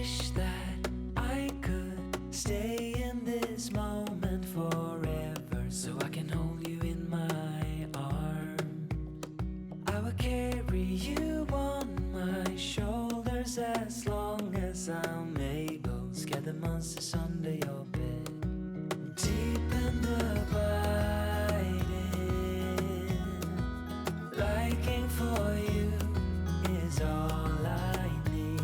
wish that I could stay in this moment forever, so I can hold you in my arms. I will carry you on my shoulders as long as I'm able. Scare the monsters under your bed. Deep and abiding, liking for you is all I need.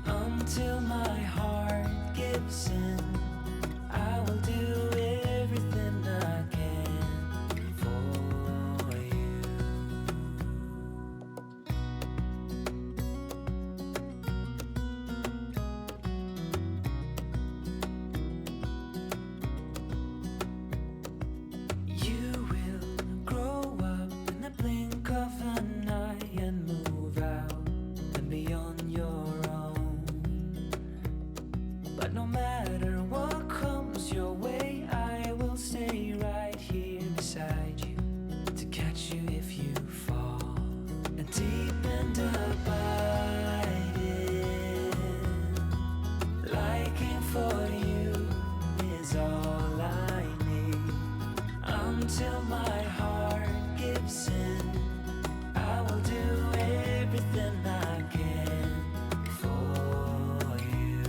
Until my heart gives in, I will do everything I can for you. You will grow up in the blink of an eye and move out and be on your own. But no matter what comes your way, I will stay right here beside you to catch you if you fall. And deep and abiding, liking for you is all I need. Until my heart gives in, I will do everything I can for you.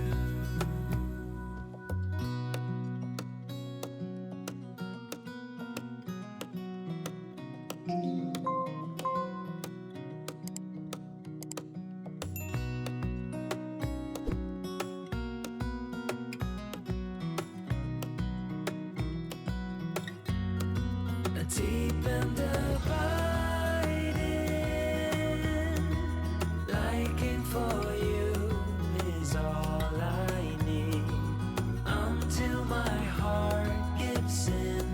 Deep and abiding, liking for you is all I need. Until my heart gives in,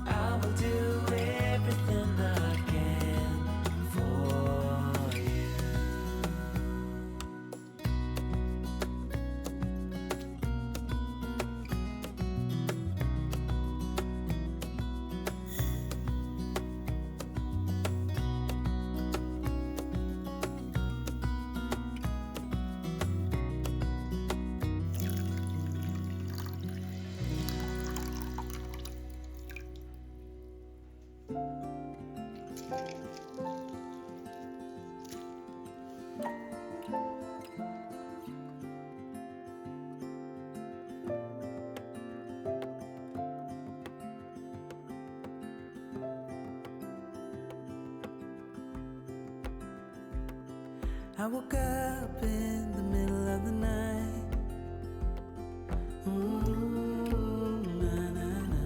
I will do everything I can for you. I woke up in the middle of the night. Na, na, na.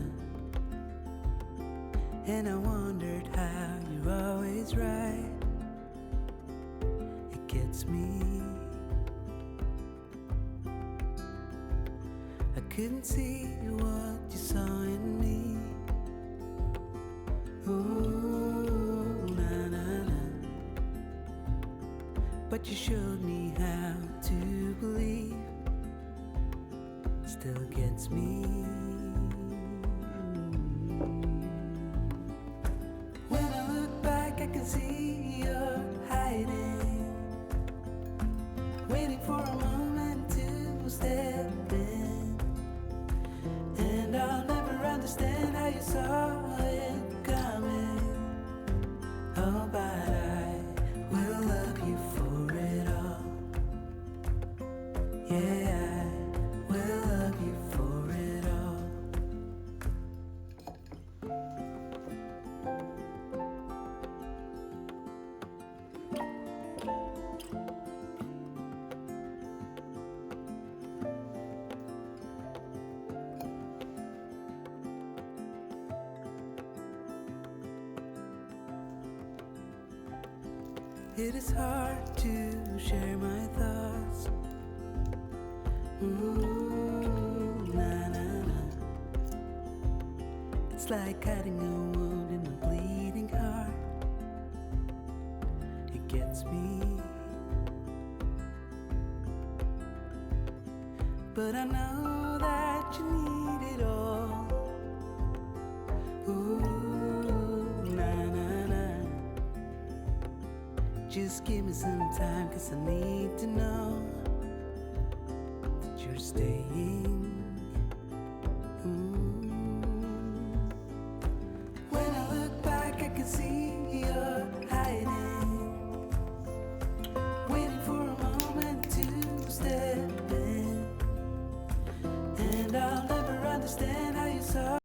And I wondered how you're always right. It gets me. I couldn't see what you saw in me. Ooh, na, na, na. But you showed me how to believe. Still gets me. When I look back, I can see you're hiding, waiting for a moment to step in. And I'll never understand how you saw it coming. Oh, but I will love you for it all. Yeah, I will love you for it all. It is hard to share my thoughts. Ooh, na, na, na. It's like cutting a wound in a bleeding heart. It gets me. But I know that you need it all. Ooh, na, na, na. Just give me some time, 'cause I need to know stay